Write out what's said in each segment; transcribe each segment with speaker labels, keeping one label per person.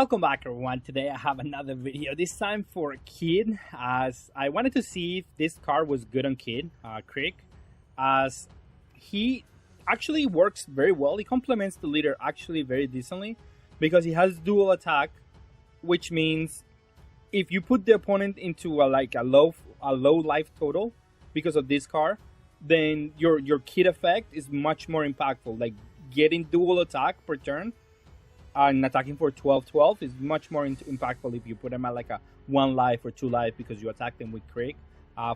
Speaker 1: Welcome back, everyone. Today I have another video, this time for Kid, as I wanted to see if this card was good on Kid, Krieg, as he actually works very well. He complements the leader actually very decently because he has dual attack, which means if you put the opponent into a low life total because of this card, then your Kid effect is much more impactful. Like getting dual attack per turn and attacking for 12-12 is much more impactful if you put them at like a 1 life or 2 life because you attack them with Krieg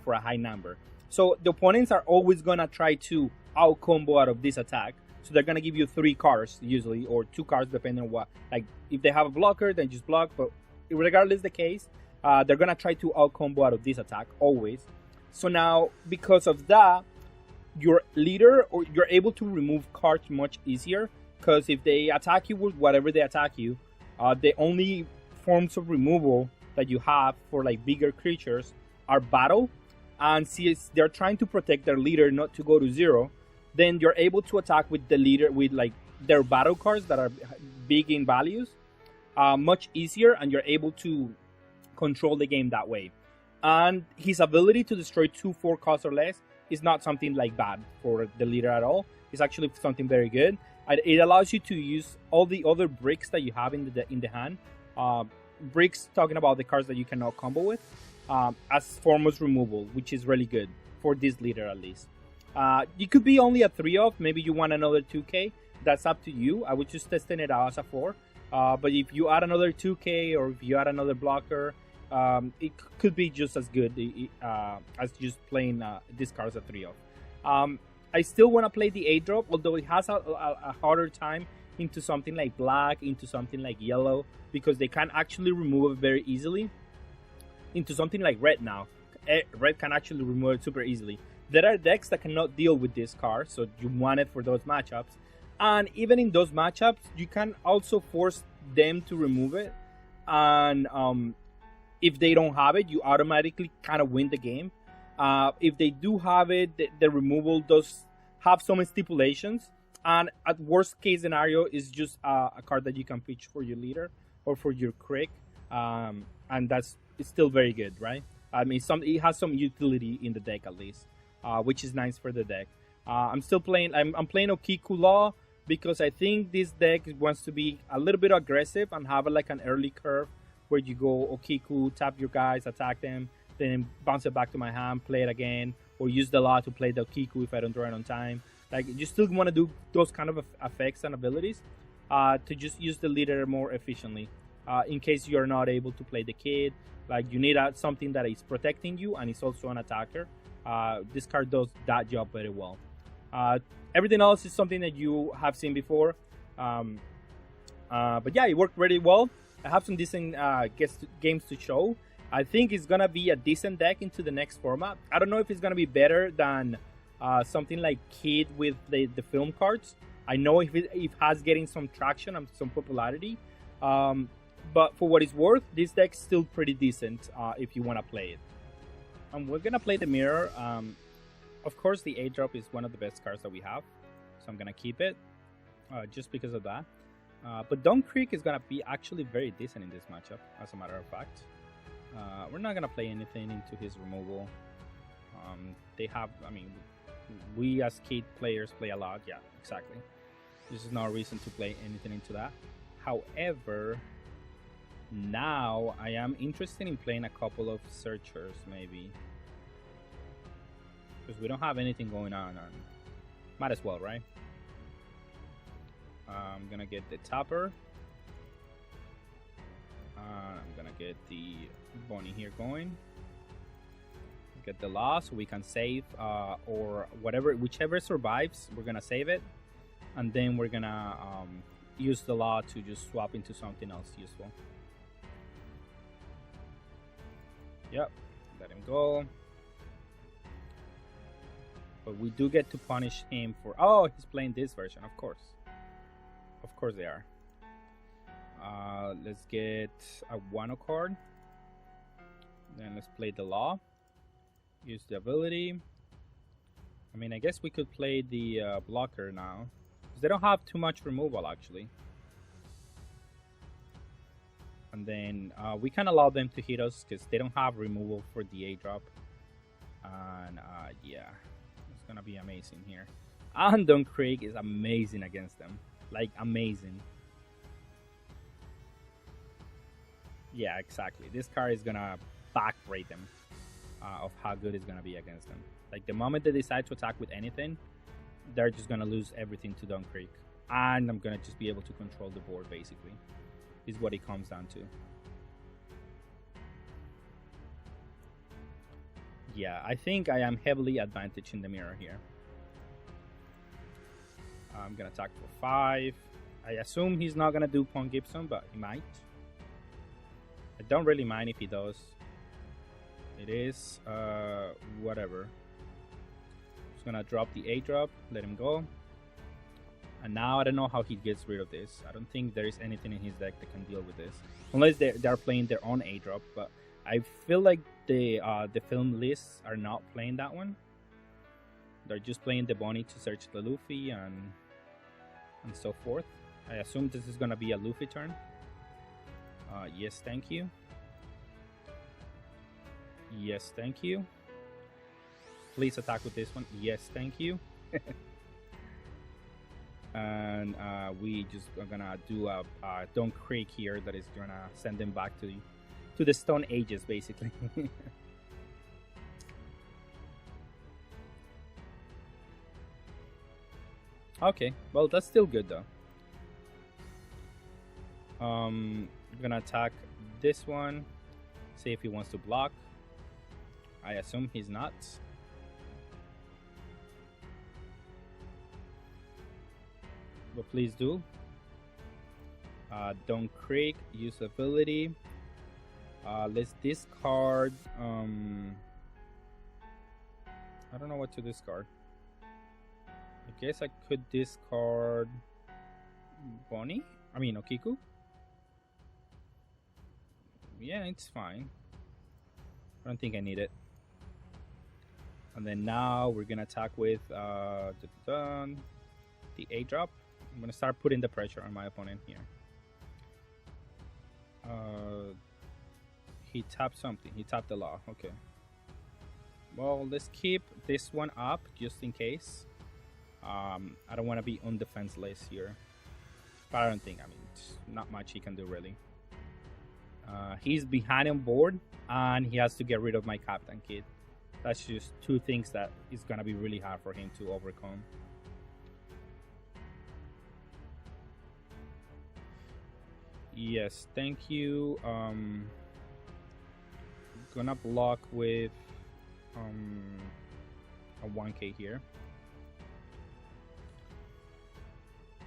Speaker 1: for a high number. So the opponents are always gonna try to out combo out of this attack. So they're gonna give you 3 cards usually, or 2 cards depending on what. Like if they have a blocker, then just block. But regardless the case, they're gonna try to out combo out of this attack always. So now because of that, your leader or you're able to remove cards much easier. Because if they attack you with whatever they attack you, the only forms of removal that you have for like bigger creatures are battle. And since they're trying to protect their leader not to go to 0, then you're able to attack with the leader with like their battle cards that are big in values much easier, and you're able to control the game that way. And his ability to destroy 2/4 cost or less is not something like bad for the leader at all. It's actually something very good. It allows you to use all the other bricks that you have in the hand. Bricks talking about the cards that you cannot combo with as foremost removal, which is really good for this leader at least. You could be only a 3-off. Maybe you want another 2k. That's up to you. I would just testing it out as a 4. But if you add another 2k or if you add another blocker, it could be just as good as just playing this card as a 3-off. I still want to play the 8-drop, although it has a harder time into something like black, into something like yellow, because they can actually remove it very easily. Into something like red now. Red can actually remove it super easily. There are decks that cannot deal with this card, so you want it for those matchups. And even in those matchups, you can also force them to remove it. And if they don't have it, you automatically kind of win the game. If they do have it, the removal does have some stipulations, and at worst case scenario is just a card that you can pitch for your leader or for your Krieg, and it's still very good, right? I mean, it has some utility in the deck at least, which is nice for the deck. I'm still playing. I'm playing Okiku Law because I think this deck wants to be a little bit aggressive and have like an early curve where you go Okiku, tap your guys, attack them, then bounce it back to my hand, play it again, or use the law to play the Kiku if I don't draw it on time. Like, you still want to do those kind of effects and abilities to just use the leader more efficiently. In case you're not able to play the Kid, like you need something that is protecting you and is also an attacker. This card does that job very well. Everything else is something that you have seen before. But yeah, it worked really well. I have some decent games to show. I think it's gonna be a decent deck into the next format. I don't know if it's gonna be better than something like Kid with the film cards. I know if it has getting some traction and some popularity, but for what it's worth, this deck's still pretty decent if you want to play it. And we're gonna play the mirror. Of course, the 8-drop is one of the best cards that we have, so I'm gonna keep it just because of that. But Don Krieg is gonna be actually very decent in this matchup, as a matter of fact. We're not gonna play anything into his removal. They have, I mean, we as Kid players play a lot. Yeah, exactly. This is no reason to play anything into that. However, now I am interested in playing a couple of searchers, maybe, because we don't have anything going on. Might as well, right? I'm gonna get the Tapper. I'm gonna get the Bonnie here going. Get the law so we can save or whichever survives, we're gonna save it, and then we're gonna use the law to just swap into something else useful. Yep, let him go. But we do get to punish him for... Oh, he's playing this version, of course. Of course they are. Let's get a Wano card. Then let's play the law. Use the ability. I mean, I guess we could play the blocker now, because they don't have too much removal actually. And then we can allow them to hit us because they don't have removal for the A drop. And yeah, it's gonna be amazing here. And Don Krieg is amazing against them, like amazing. Yeah, exactly. This card is gonna backbreak them of how good it's gonna be against them. Like the moment they decide to attack with anything, they're just gonna lose everything to Don Krieg, and I'm gonna just be able to control the board basically. Is what it comes down to. Yeah, I think I am heavily advantaged in the mirror here. I'm gonna attack for 5. I assume he's not gonna do Pawn Gibson, but he might. I don't really mind if he does. It is whatever. Just gonna drop the A drop, let him go. And now I don't know how he gets rid of this. I don't think there is anything in his deck that can deal with this, unless they're playing their own A drop. But I feel like the film lists are not playing that one. They're just playing the Bonnie to search the Luffy and so forth. I assume this is gonna be a Luffy turn. Yes, thank you. Yes, thank you. Please attack with this one. Yes, thank you. And we just are gonna do a Don Krieg here that is gonna send them back to the Stone Ages, basically. Okay, well that's still good though. I'm gonna attack this one. See if he wants to block. I assume he's not. But please do. Don Krieg, use ability. Let's discard. I don't know what to discard. I guess I could discard Bonnie. I mean Okiku. Yeah, it's fine. I don't think I need it. And then now we're gonna attack with the A drop. I'm gonna start putting the pressure on my opponent here. He tapped something. He tapped the law. Okay. Well, let's keep this one up just in case. I don't want to be on defenseless here. But I don't think, I mean, it's not much he can do really. He's behind on board, and he has to get rid of my Captain Kid. That's just two things that is going to be really hard for him to overcome. Yes, thank you. Gonna block with a 1k here.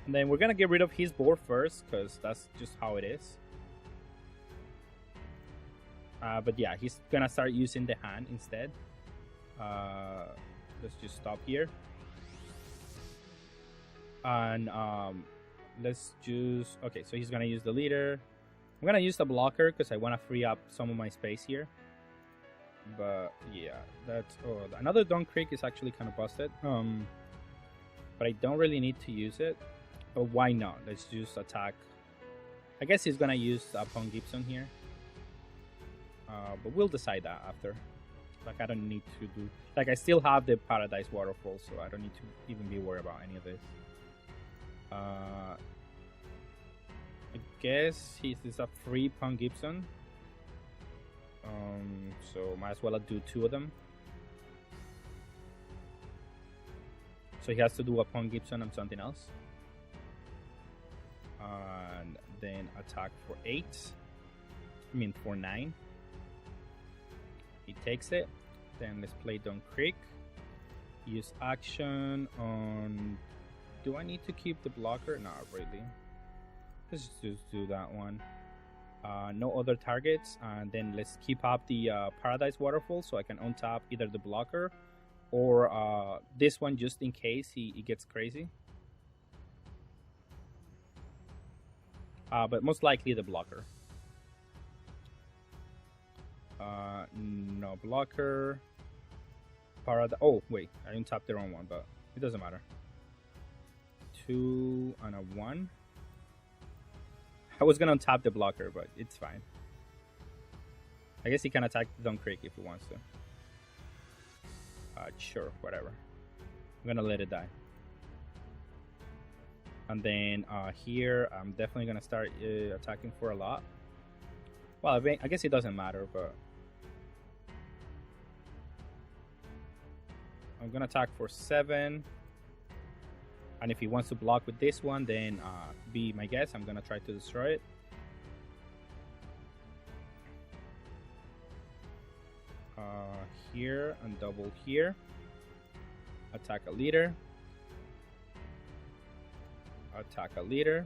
Speaker 1: And then we're gonna get rid of his board first, because that's just how it is. But yeah, he's gonna start using the hand instead. Let's just stop here. And let's just... Okay, so he's gonna use the leader. I'm gonna use the blocker because I want to free up some of my space here. But yeah, that's... Oh, another Don Krieg is actually kind of busted. But I don't really need to use it. But why not? Let's just attack. I guess he's gonna use Pawn Gibson here. But we'll decide that after. Like, I don't need to do... Like, I still have the Paradise Waterfall, so I don't need to even be worried about any of this. I guess this is a free Pawn Gibson. So might as well do two of them. So he has to do a Pawn Gibson and something else. And then attack for 8. I mean for 9. He takes it. Then let's play Don Krieg. Use action on... Do I need to keep the blocker? Not really. Let's just do that one. No other targets. And then let's keep up the Paradise Waterfall so I can untap either the blocker or this one just in case he gets crazy. But most likely the blocker. No blocker. Paradise. Oh, wait. I untapped the wrong one, but it doesn't matter. 2 and a 1. I was gonna untap the blocker, but it's fine. I guess he can attack Don Krieg if he wants to. Sure, whatever. I'm gonna let it die. And then here, I'm definitely gonna start attacking for a lot. Well, I guess it doesn't matter, but I'm gonna attack for 7. And if he wants to block with this one, then be my guess. I'm gonna try to destroy it. Here and double here. Attack a leader. Attack a leader.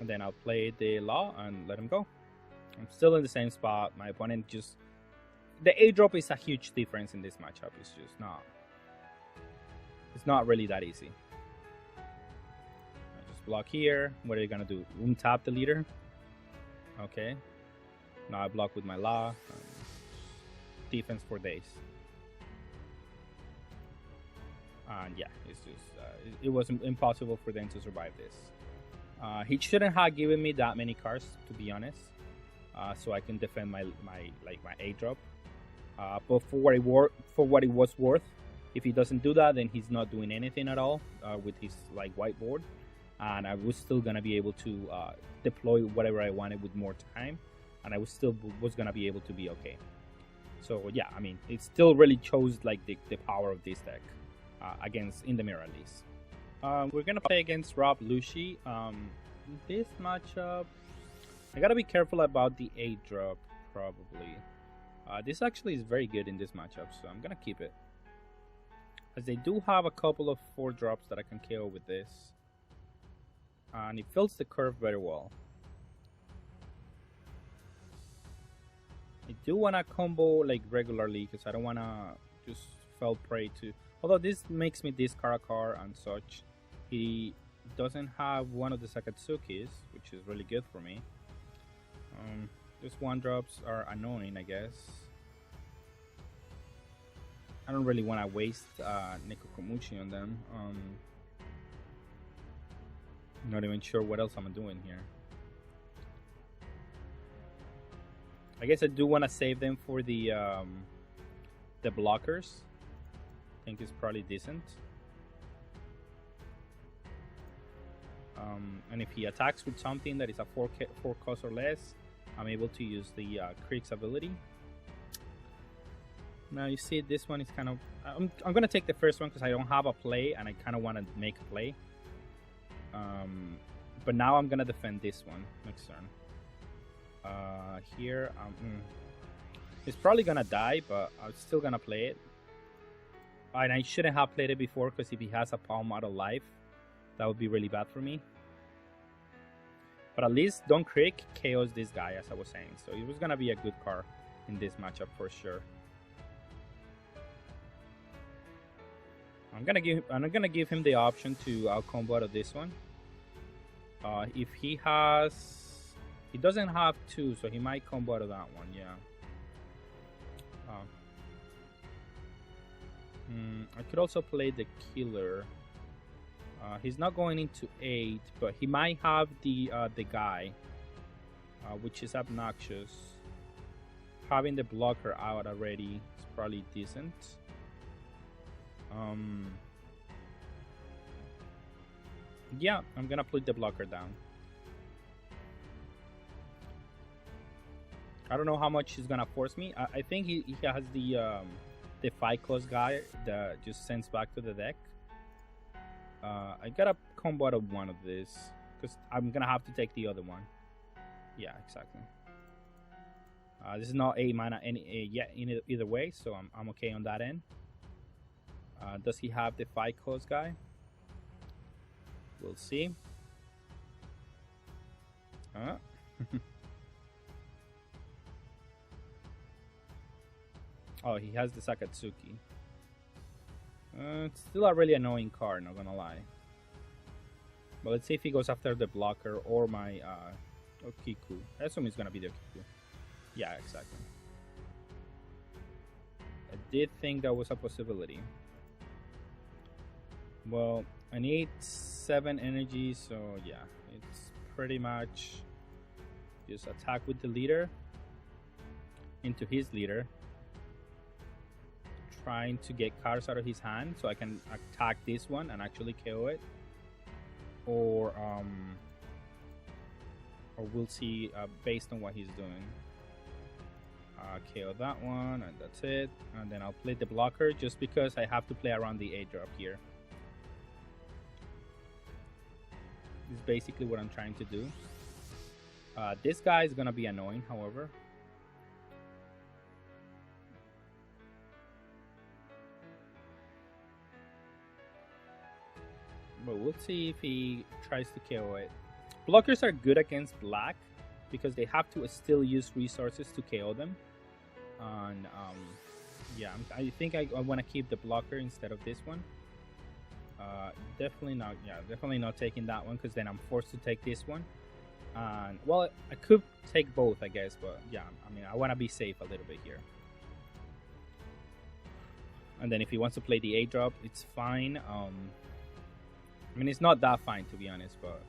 Speaker 1: And then I'll play the law and let him go. I'm still in the same spot. My opponent just... The A drop is a huge difference in this matchup. It's just not... It's not really that easy. I just block here. What are you gonna do? Untap the leader? Okay. Now I block with my law. Defense for days. And yeah, it's just... it was impossible for them to survive this. He shouldn't have given me that many cards, to be honest. So I can defend my A drop. But for what it was worth, if he doesn't do that, then he's not doing anything at all with his whiteboard, and I was still gonna be able to deploy whatever I wanted with more time, and I was gonna be able to be okay. So yeah, I mean, it still really shows the power of this deck against in the mirror at least. We're gonna play against Rob Lushi. This matchup, I gotta be careful about the A drop probably. This actually is very good in this matchup, so I'm gonna keep it. As they do have a couple of 4 drops that I can KO with this. And it fills the curve very well. I do wanna combo regularly because I don't wanna just fall prey to... Although this makes me discard a card and such. He doesn't have one of the Sakatsukis, which is really good for me. Just 1-drops are annoying, I guess. I don't really want to waste Nekokomuchi on them. Not even sure what else I'm doing here. I guess I do want to save them for the blockers. I think it's probably decent. And if he attacks with something that is a 4 cost or less, I'm able to use the Krieg's ability. Now you see this one is kind of... I'm going to take the first one because I don't have a play and I kind of want to make a play. But now I'm going to defend this one next turn. Here, it's probably going to die, but I'm still going to play it. And I shouldn't have played it before because if he has a palm out of life, that would be really bad for me. But at least Don Krieg KOs this guy, as I was saying. So it was going to be a good card in this matchup for sure. I'm gonna give him the option to combo out of this one. If he doesn't have 2, so he might combo out of that one. Yeah. I could also play the killer. He's not going into 8, but he might have the guy, which is obnoxious. Having the blocker out already is probably decent. Yeah, I'm gonna put the blocker down. I don't know how much he's gonna force me. I think he has the 5 cost guy that just sends back to the deck. I gotta combo out of one of these because I'm gonna have to take the other one. Yeah, exactly. This is not a mana either way, so I'm okay on that end. Does he have the 5 cost guy? We'll see. Oh, he has the Sakatsuki. It's still a really annoying card, not gonna lie. But let's see if he goes after the blocker or my Okiku. I assume it's gonna be the Okiku. Yeah, exactly. I did think that was a possibility. Well, I need 7 energy, so yeah, it's pretty much just attack with the leader into his leader, trying to get cards out of his hand so I can attack this one and actually KO it, or we'll see based on what he's doing. KO that one, and that's it. And then I'll play the blocker just because I have to play around the 8-drop here. This is basically what I'm trying to do. This guy is gonna be annoying, however. But we'll see if he tries to KO it. Blockers are good against black because they have to still use resources to KO them. And yeah, I think I want to keep the blocker instead of this one. Definitely not. Yeah, definitely not taking that one because then I'm forced to take this one. And well, I could take both, I guess, but yeah, I mean, I want to be safe a little bit here. And then if he wants to play the 8-drop, it's fine. I mean, it's not that fine to be honest, but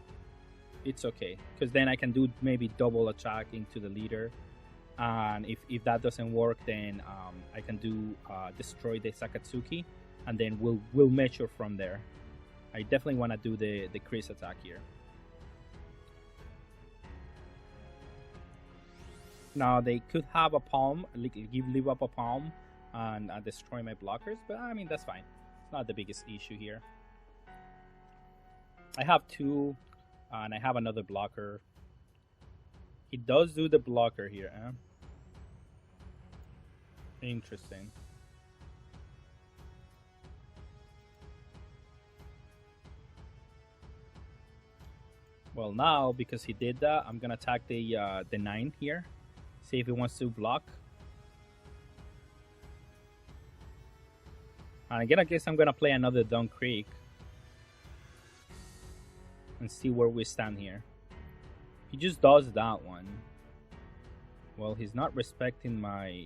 Speaker 1: it's okay because then I can do maybe double attack into the leader. And if that doesn't work, then I can do destroy the Sakatsuki, and then we'll measure from there. I definitely want to do the Krieg attack here. Now they could have a palm, leave up a palm, and destroy my blockers, but I mean that's fine. It's not the biggest issue here. I have 2, and I have another blocker. He does do the blocker here, eh? Interesting. Well, now because he did that, I'm gonna attack the 9 here. See if he wants to block. And again, I guess I'm gonna play another Don Krieg and see where we stand here. He just does that one. Well, he's not respecting my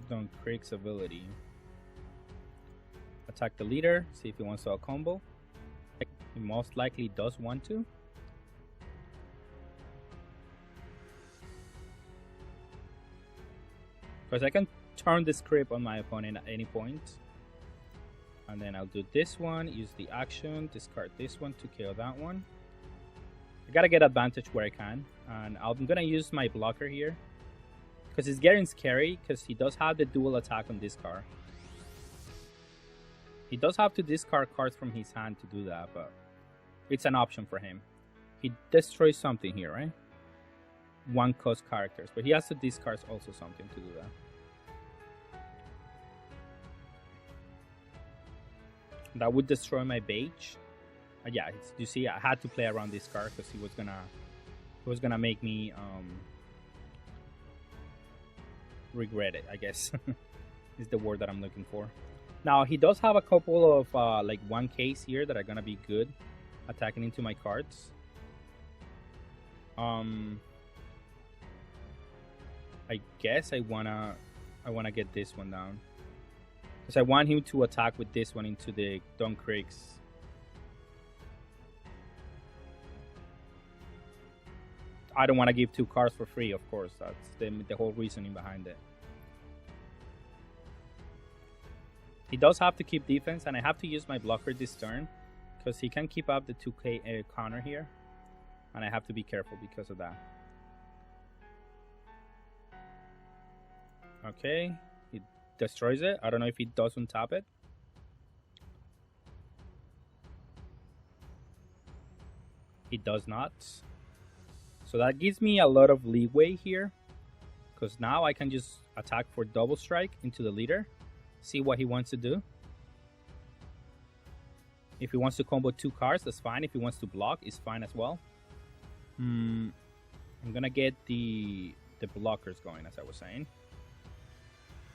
Speaker 1: Don Krieg's ability. Attack the leader, see if he wants to a combo. He most likely does want to. Because I can turn the script on my opponent at any point. And then I'll do this one, use the action, discard this one to kill that one. I gotta get advantage where I can. And I'm gonna use my blocker here. Because it's getting scary, because he does have the dual attack on this card. He does have to discard cards from his hand to do that, but it's an option for him. He destroys something here, right? 1 cost characters, but he has to discard also something to do that. That would destroy my Beige. Yeah, you see, I had to play around this card because he was gonna make me regret it, I guess. Is the word that I'm looking for. Now he does have a couple of like 1Ks here that are gonna be good attacking into my cards. I guess I wanna get this one down because I want him to attack with this one into the Don Krieg's. I don't want to give 2 cards for free, of course. That's the whole reasoning behind it. He does have to keep defense, and I have to use my blocker this turn because he can keep up the 2K counter here, and I have to be careful because of that. Okay, he destroys it. I don't know if he does untap it. He does not. So that gives me a lot of leeway here, because now I can just attack for double strike into the leader, see what he wants to do. If he wants to combo 2 cards, that's fine. If he wants to block, it's fine as well. I'm gonna get the blockers going, as I was saying.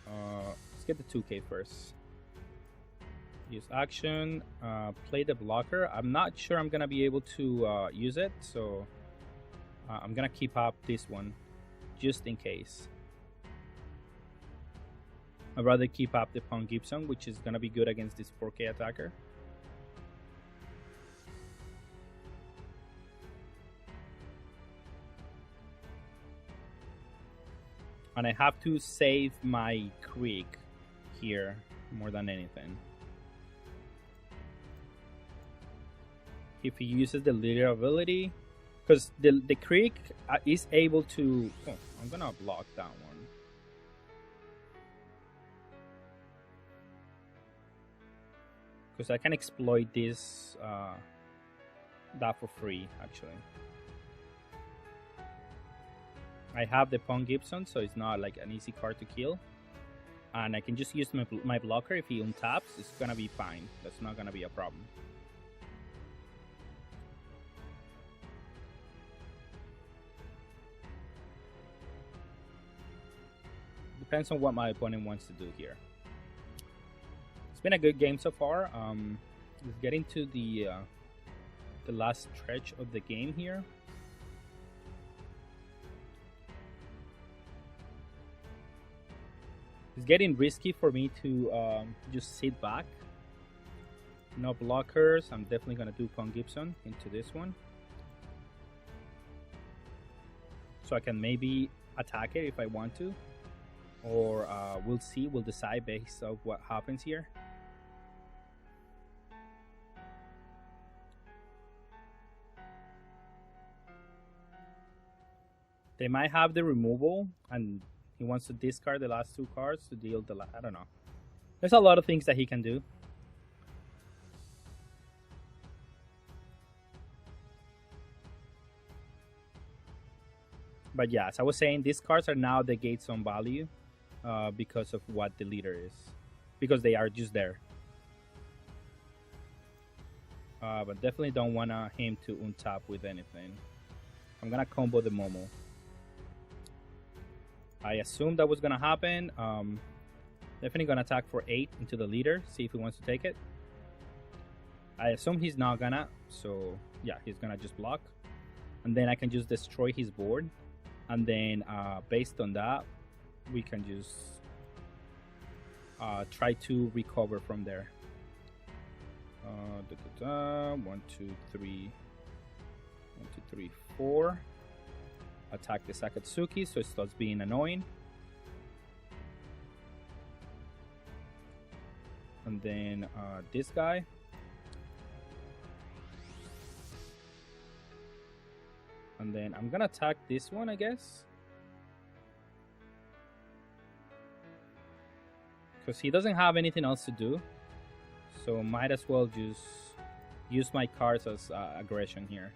Speaker 1: Let's get the 2K first. Use action, play the blocker. I'm not sure I'm gonna be able to use it, so I'm gonna keep up this one just in case. I'd rather keep up the Pawn Gibson, which is gonna be good against this 4K attacker. And I have to save my Krieg here more than anything. If he uses the leader ability, because the Krieg is able to... Oh, I'm gonna block that one. Because I can exploit this that for free, actually. I have the Pawn Gibson, so it's not like an easy card to kill. And I can just use my blocker. If he untaps, it's gonna be fine. That's not gonna be a problem. Depends on what my opponent wants to do here. It's been a good game so far. It's getting to the last stretch of the game here. It's getting risky for me to just sit back. No blockers. I'm definitely gonna do Pawn Gibson into this one, so I can maybe attack it if I want to, or we'll see. We'll decide based on what happens here. They might have the removal, and he wants to discard the last two cards to deal the... I don't know. There's a lot of things that he can do. But yeah, as I was saying, these cards are now the gates on value because of what the leader is. Because they are just there. But definitely don't want him to untap with anything. I'm gonna combo the Momo. I assumed that was gonna happen. Definitely gonna attack for 8 into the leader, see if he wants to take it. I assume he's not gonna, so yeah, he's gonna just block. And then I can just destroy his board. And then based on that, we can just try to recover from there. 1, 2, 3. 1, 2, 3, 4. Attack the Sakatsuki so it starts being annoying. And then this guy. And then I'm gonna attack this one, I guess. Because he doesn't have anything else to do. So might as well just use my cards as aggression here.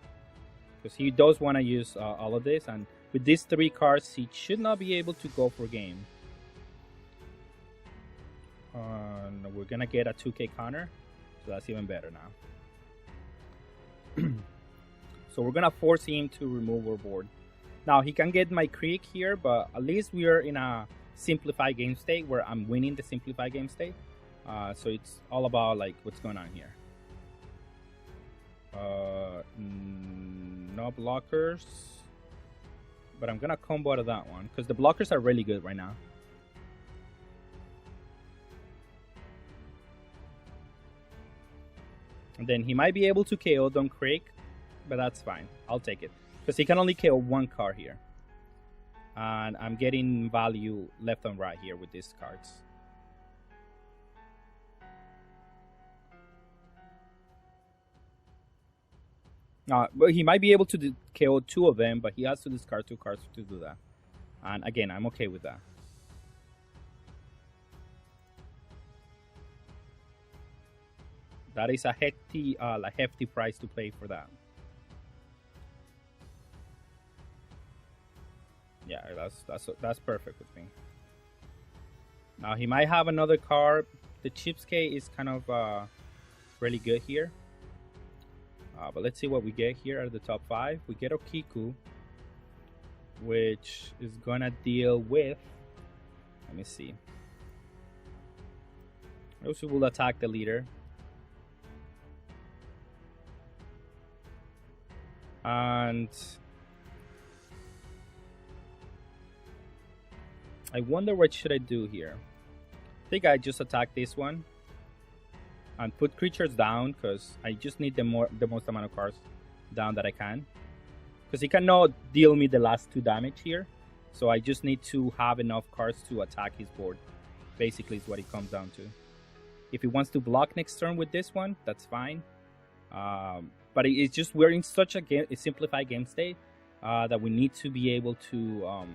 Speaker 1: Because he does want to use all of this, and with these 3 cards he should not be able to go for game. We're gonna get a 2k counter, so that's even better now. So we're gonna force him to remove our board. Now he can get my Krieg here, but at least we are in a simplified game state where I'm winning the simplified game state. So it's all about like what's going on here. No blockers, but I'm gonna combo out of that one because the blockers are really good right now. And then he might be able to KO Don Krieg, but that's fine. I'll take it because he can only KO 1 card here, and I'm getting value left and right here with these cards. But he might be able to KO 2 of them, but he has to discard 2 cards to do that. And again, I'm okay with that. That is a hefty price to pay for that. Yeah, that's perfect with me. Now he might have another card. The Chipsuke is kind of really good here. But let's see what we get here at the top 5. We get Okiku, which is gonna deal with... Let me see. Also will attack the leader. And I wonder what should I do here. think I just attack this one and put creatures down because I just need the most amount of cards down that I can. Because he cannot deal me the last 2 damage here. So I just need to have enough cards to attack his board. Basically is what it comes down to. If he wants to block next turn with this one, that's fine. But it's just we're in such a simplified game state that we need to be able to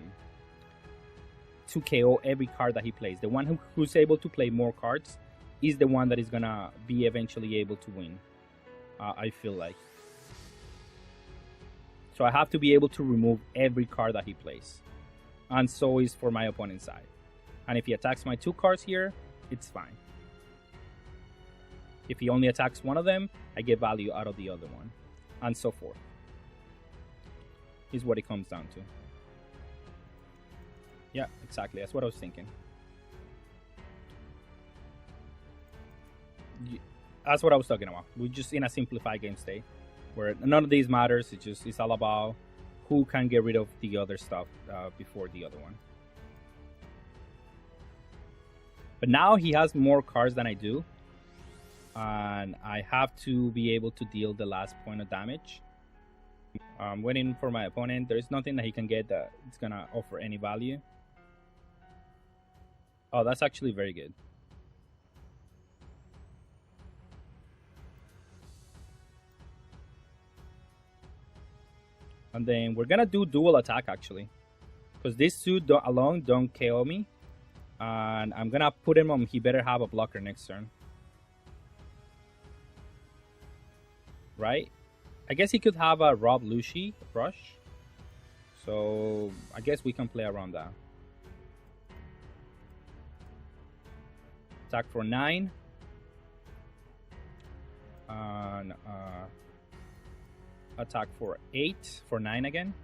Speaker 1: KO every card that he plays. The one who's able to play more cards is the one that is gonna be eventually able to win. I feel like. So I have to be able to remove every card that he plays. And so is for my opponent's side. And if he attacks my 2 cards here, it's fine. If he only attacks one of them, I get value out of the other one. And so forth. Is what it comes down to. Yeah, exactly. That's what I was thinking. That's what I was talking about. We're just in a simplified game state where none of these matters. It's all about who can get rid of the other stuff before the other one. But now he has more cards than I do. And I have to be able to deal the last point of damage. I'm waiting for my opponent. There's nothing that he can get that it's gonna offer any value. Oh, that's actually very good. And then we're gonna do dual attack actually, because these 2 alone don't KO me. And I'm gonna put him on. He better have a blocker next turn, right? I guess he could have a Rob Lucy rush. So I guess we can play around that. Attack for 9. And attack for 8 for 9 again.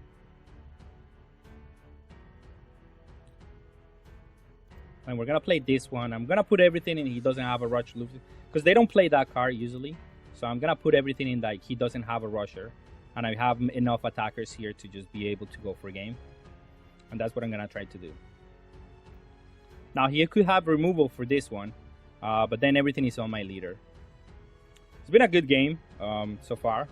Speaker 1: And we're gonna play this one. I'm gonna put everything in. He doesn't have a rush Lucy because they don't play that card usually. So I'm gonna put everything in that he doesn't have a rusher, and I have enough attackers here to just be able to go for game. And that's what I'm gonna try to do. Now he could have removal for this one, but then everything is on my leader. It's been a good game so far.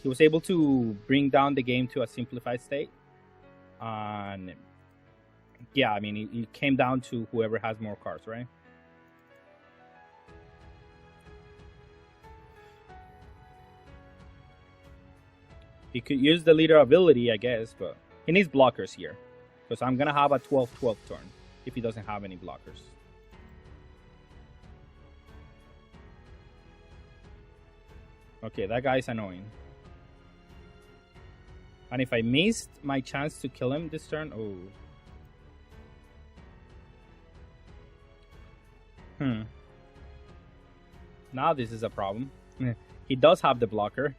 Speaker 1: He was able to bring down the game to a simplified state. And yeah, I mean, it came down to whoever has more cards, right? He could use the leader ability, I guess, but he needs blockers here. Because I'm going to have a 12-12 turn if he doesn't have any blockers. Okay, that guy's annoying. And if I missed my chance to kill him this turn, oh. Now this is a problem. He does have the blocker.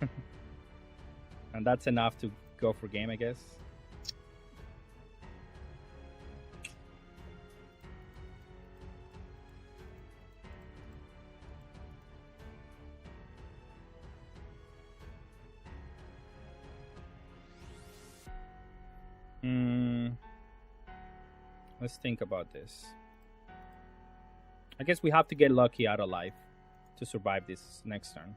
Speaker 1: And that's enough to go for game, I guess. Let's think about this. I guess we have to get lucky out of life to survive this next turn.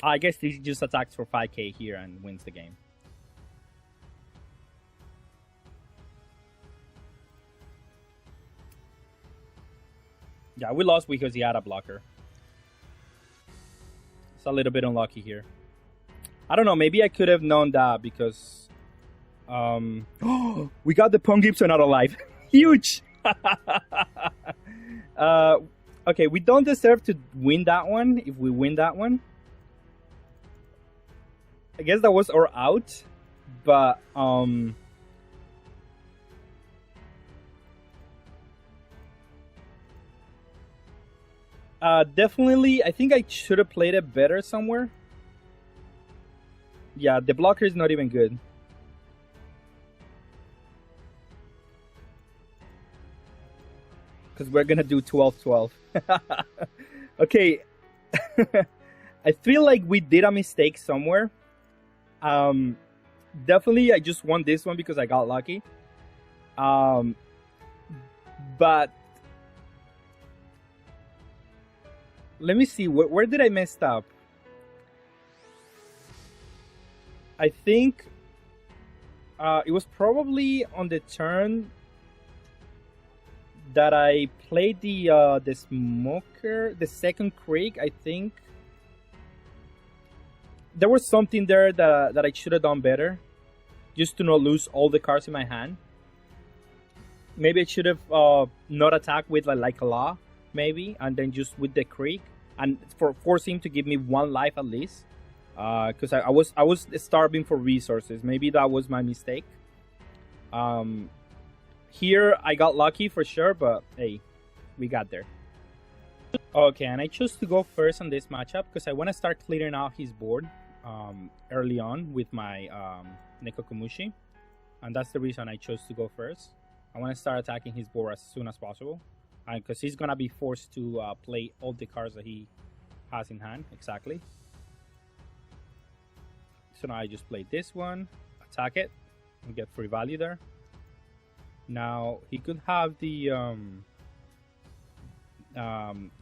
Speaker 1: I guess he just attacks for 5k here and wins the game. Yeah, we lost because he had a blocker. It's a little bit unlucky here. I don't know, maybe I could have known that because... we got the Pong Gibson out of life. Huge! Okay, we don't deserve to win that one if we win that one. I guess that was our out, but definitely I think I should have played it better somewhere. Yeah, the blocker is not even good. because we're gonna do 12-12. Okay. I feel like we did a mistake somewhere. Definitely I just won this one because I got lucky. But let me see, where did I mess up? I think it was probably on the turn that I played the smoker, the second Krieg. I think there was something there that I should have done better, just to not lose all the cards in my hand. Maybe I should have not attacked with like a law, maybe, and then just with the Krieg, and force him to give me 1 life at least, because I was starving for resources. Maybe that was my mistake. Here I got lucky for sure, but hey, we got there. Okay, and I chose to go first on this matchup because I want to start clearing out his board early on with my Nekokomushi, and that's the reason I chose to go first. I want to start attacking his board as soon as possible, because he's gonna be forced to play all the cards that he has in hand. Exactly. So now I just play this one, attack it, and get free value there. Now he could have the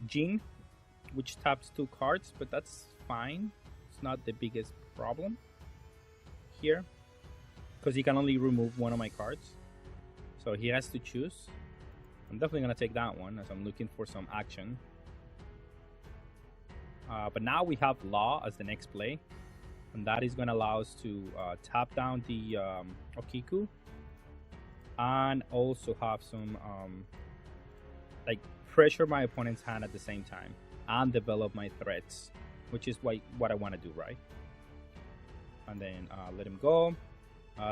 Speaker 1: Jin, which taps 2 cards, but that's fine. It's not the biggest problem here, because he can only remove 1 of my cards, so he has to choose. I'm definitely gonna take that one as I'm looking for some action. But now we have Law as the next play, and that is gonna allow us to tap down the Okiku, and also have some like pressure my opponent's hand at the same time and develop my threats, which is what I want to do, right? And then let him go.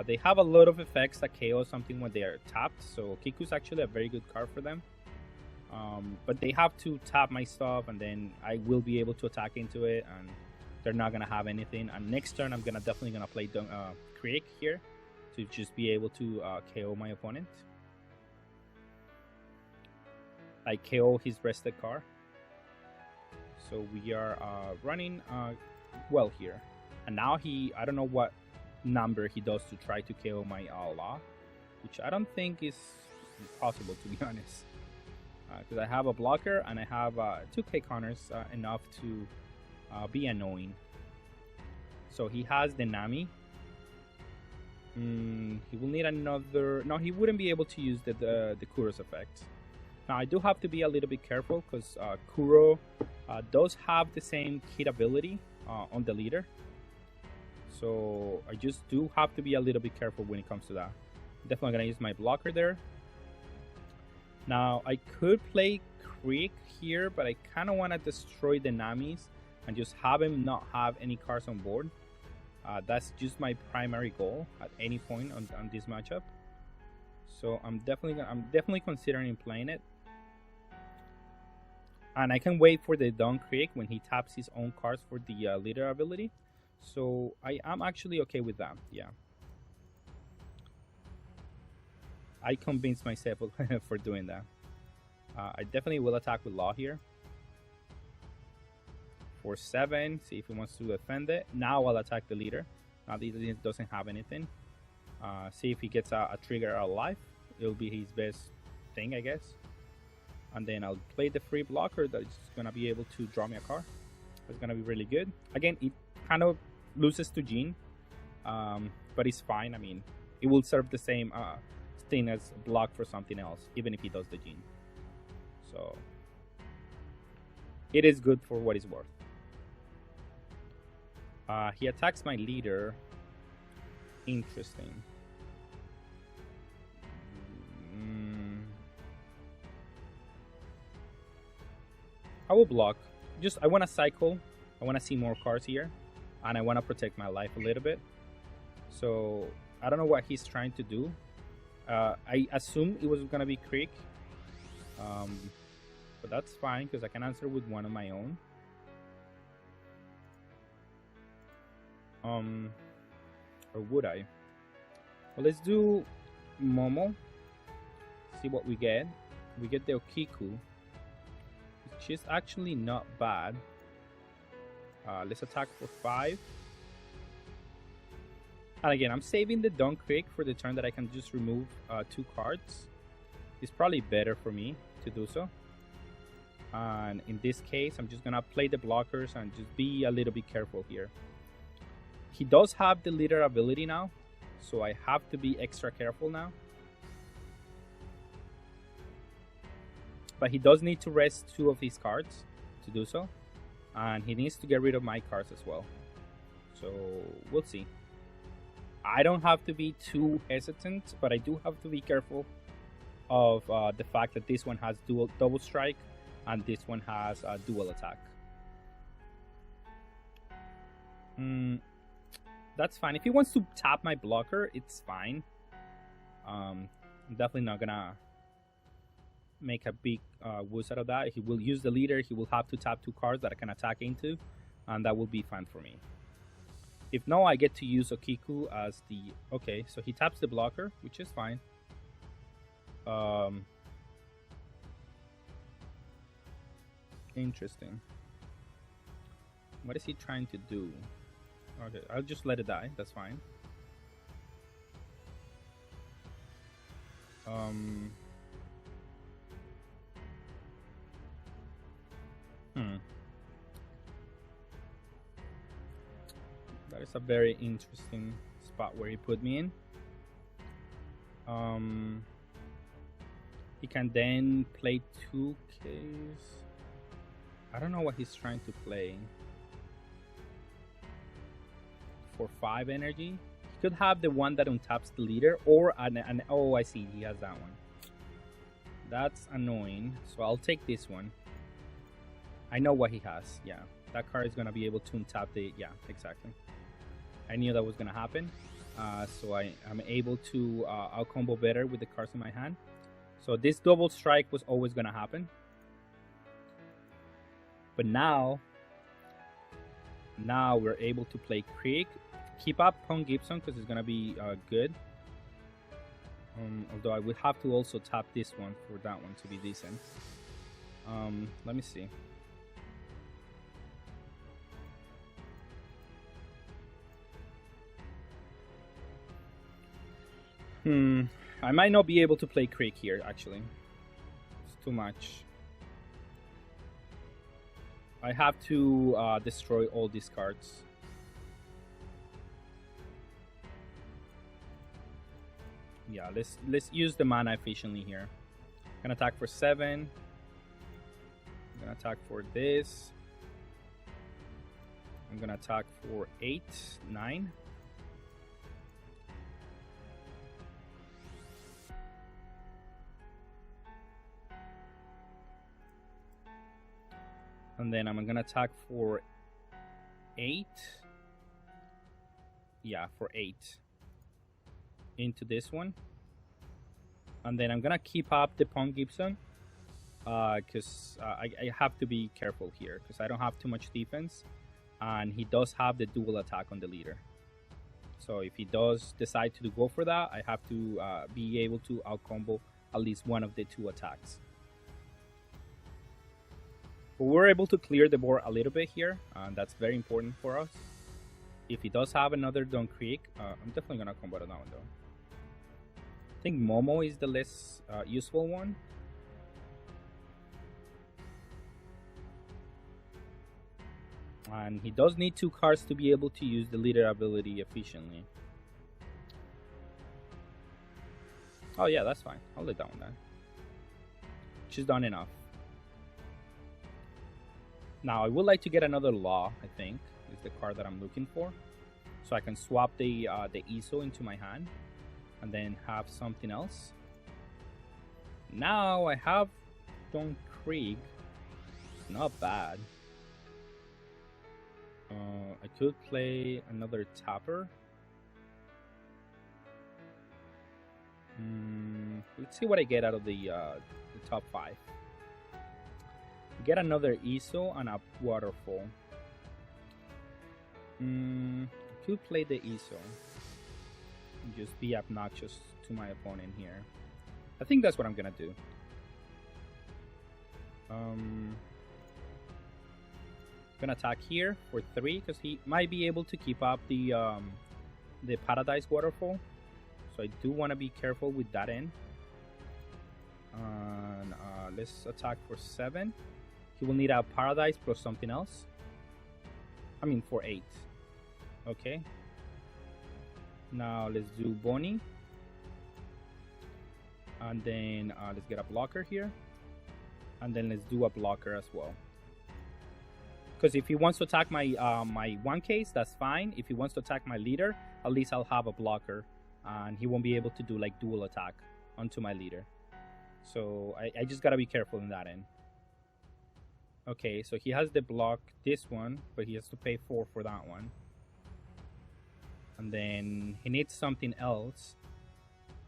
Speaker 1: They have a lot of effects that KO something when they are tapped, so Kiku's actually a very good card for them. But they have to tap my stuff, and then I will be able to attack into it, and they're not gonna have anything. And next turn I'm definitely gonna play Krieg here to just be able to KO my opponent. I KO his rested card. So we are running well here. And now I don't know what number he does to try to KO my Law, which I don't think is possible, to be honest. Because I have a blocker and I have 2k counters, enough to be annoying. So he has the Nami. He will need another... No, he wouldn't be able to use the Kuro's effect. Now I do have to be a little bit careful because Kuro does have the same kit ability on the leader. So I just do have to be a little bit careful when it comes to that. Definitely gonna use my blocker there. Now I could play Krieg here, but I kind of want to destroy the Namis and just have him not have any cards on board. That's just my primary goal at any point on this matchup. So I'm definitely considering playing it. And I can wait for the Dawn Krieg when he taps his own cards for the leader ability. So I am actually okay with that, yeah. I convinced myself for doing that. I definitely will attack with Law here. For 7, see if he wants to defend it. Now I'll attack the leader. Now the leader doesn't have anything. See if he gets a trigger alive. It'll be his best thing, I guess. And then I'll play the free blocker that is gonna be able to draw me a card. It's gonna be really good. Again, it kind of loses to Jin, but it's fine. I mean, it will serve the same thing as block for something else, even if he does the Jin. So it is good for what it's worth. He attacks my leader. Interesting. I will block. I want to cycle. I want to see more cards here. And I want to protect my life a little bit. So I don't know what he's trying to do. I assume it was going to be Krieg. But that's fine because I can answer with one of my own. Or would I? Well, let's do Momo. See what we get. we get the Okiku, which is actually not bad. Let's attack for 5. And again, I'm saving the Don Krieg for the turn that I can just remove 2 cards. It's probably better for me to do so. And in this case, I'm just gonna play the blockers and just be a little bit careful here. He does have the leader ability now, so I have to be extra careful now. But he does need to rest 2 of his cards to do so. And he needs to get rid of my cards as well. So we'll see. I don't have to be too hesitant, but I do have to be careful of the fact that this one has double strike and this one has a dual attack. That's fine. If he wants to tap my blocker, it's fine. I'm definitely not gonna make a big wuss out of that. He will use the leader. He will have to tap 2 cards that I can attack into, and that will be fine for me. If no, I get to use Okiku as the... Okay, so he taps the blocker, which is fine. Interesting. What is he trying to do? Okay, I'll just let it die. That's fine. That is a very interesting spot where he put me in. He can then play 2 Ks. I don't know what he's trying to play. For 5 energy. He could have the one that untaps the leader, or an oh, I see, he has that one. That's annoying. So I'll take this one. I know what he has. Yeah, that card is gonna be able to untap the... Yeah, exactly. I knew that was gonna happen. So I'm able to out combo better with the cards in my hand. So this double strike was always gonna happen. But now we're able to play Krieg. Keep up Pong Gibson because it's gonna be good. Although I would have to also tap this one for that one to be decent. Let me see. I might not be able to play Krieg here, actually. It's too much. I have to destroy all these cards. Yeah, let's use the mana efficiently here. I'm gonna attack for 7. I'm gonna attack for this. I'm gonna attack for 8, 9. And then I'm gonna attack for 8. Yeah, for 8. Into this one. And then I'm gonna keep up the Pong Gibson. Because I have to be careful here. Because I don't have too much defense. And he does have the dual attack on the leader. So if he does decide to go for that, I have to be able to out-combo at least one of the 2 attacks. But we're able to clear the board a little bit here, and that's very important for us. If he does have another Don Krieg, I'm definitely going to combo that one though. I think Momo is the less useful one. And he does need 2 cards to be able to use the leader ability efficiently. Oh yeah, that's fine. I'll let that one down. She's done enough. Now, I would like to get another Law, I think, is the card that I'm looking for. So I can swap the ISO into my hand and then have something else. Now I have Don Krieg. Not bad. I could play another Tapper. Let's see what I get out of the top 5. Get another ISO and a Waterfall. Could play the ISO and just be obnoxious to my opponent here. I think that's what I'm gonna do. Gonna attack here for 3 because he might be able to keep up the Paradise Waterfall. So I do want to be careful with that end. And let's attack for 7. He will need a Paradise plus something else. I mean for 8. Okay. Now let's do Bonnie. And then let's get a blocker here. And then let's do a blocker as well. Because if he wants to attack my my 1 case, that's fine. If he wants to attack my leader, at least I'll have a blocker. And he won't be able to do like dual attack onto my leader. So I just gotta be careful in that end. Okay, so he has the block this one, but he has to pay 4 for that one. And then he needs something else.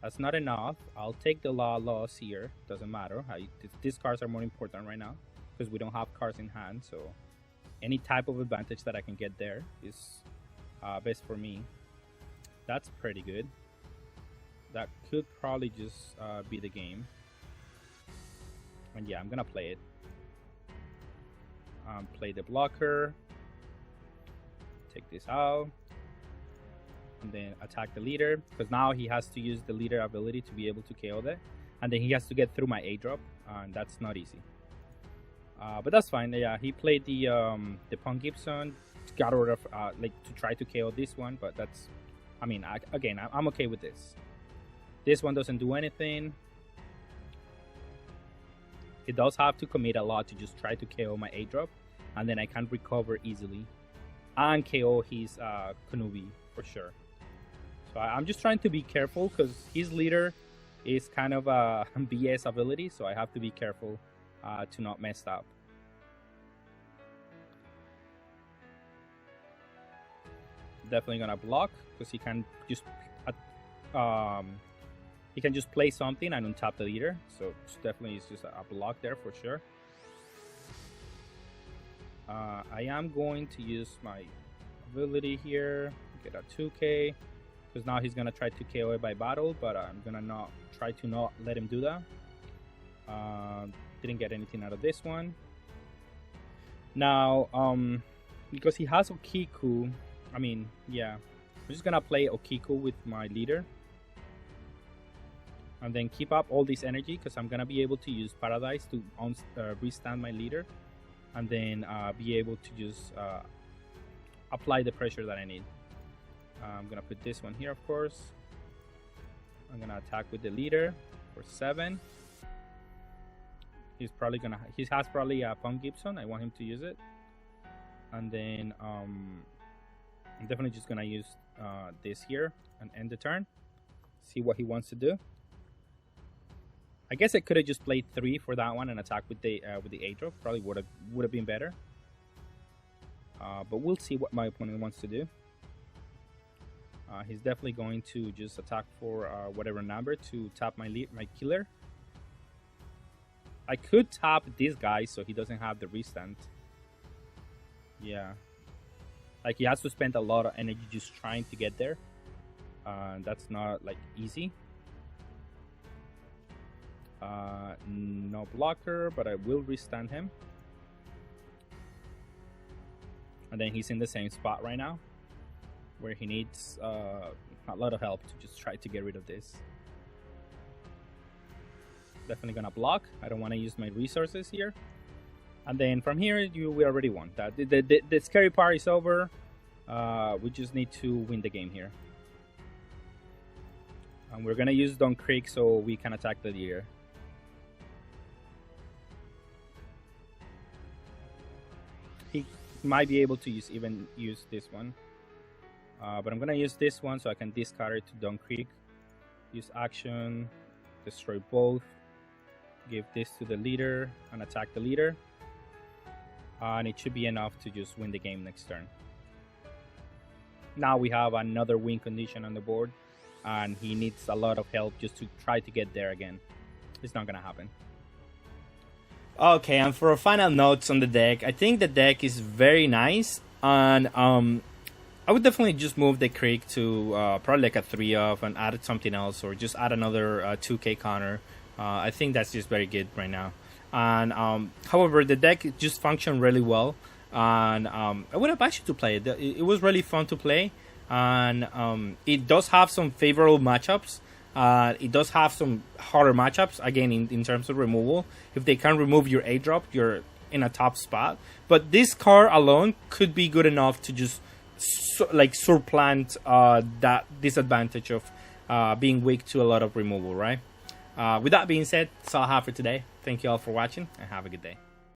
Speaker 1: That's not enough. I'll take the loss here. Doesn't matter. These cards are more important right now because we don't have cards in hand. So any type of advantage that I can get there is best for me. That's pretty good. That could probably just be the game. And yeah, I'm gonna play it. Play the blocker. Take this out. And then attack the leader. Because now he has to use the leader ability to be able to KO that. And then he has to get through my A-drop. And that's not easy. But that's fine. Yeah, he played the Punk Gibson. Got rid of like to try to KO this one. But that's... I mean, again, I'm okay with this. This one doesn't do anything. He does have to commit a lot to just try to KO my A-drop. And then I can recover easily. And KO his Kanubi for sure. So I'm just trying to be careful because his leader is kind of a BS ability. So I have to be careful to not mess up. Definitely gonna block because he can just play something and untap the leader. So definitely it's just a block there for sure. I am going to use my ability here, get a 2k, because now he's gonna try to KO it by battle, but I'm gonna try to not let him do that. Didn't get anything out of this one. Now, because he has Okiku, I mean, yeah, I'm just gonna play Okiku with my leader. And then keep up all this energy because I'm gonna be able to use Paradise to restand my leader. And then be able to just apply the pressure that I need. I'm gonna put this one here, of course. I'm gonna attack with the leader for 7. He has probably a Punk Gibson. I want him to use it. And then I'm definitely just gonna use this here and end the turn. See what he wants to do. I guess I could have just played 3 for that one and attack with the A-drop. Probably would have been better. But we'll see what my opponent wants to do. He's definitely going to just attack for whatever number to tap my killer. I could tap this guy so he doesn't have the restand. Yeah. Like he has to spend a lot of energy just trying to get there. That's not like easy. No blocker, but I will restand him. And then he's in the same spot right now where he needs a lot of help to just try to get rid of this. Definitely gonna block. I don't want to use my resources here. And then from here, we already won. That the scary part is over. We just need to win the game here. And we're gonna use Krieg so we can attack the leader. He might be able to use this one. But I'm gonna use this one so I can discard it to Krieg. Use action, destroy both. Give this to the leader and attack the leader. And it should be enough to just win the game next turn. Now we have another win condition on the board. And he needs a lot of help just to try to get there again. It's not gonna happen.
Speaker 2: Okay, and for final notes on the deck, I think the deck is very nice. And I would definitely just move the Krieg to probably like a 3-off and add something else. Or just add another 2k counter. I think that's just very good right now. And however, the deck just functioned really well, and I would advise you to play it. It was really fun to play, and it does have some favorable matchups. It does have some harder matchups, again, in terms of removal. If they can remove your A-drop, you're in a top spot. But this card alone could be good enough to just supplant that disadvantage of being weak to a lot of removal, right? With that being said, that's all I have for today. Thank you all for watching, and have a good day.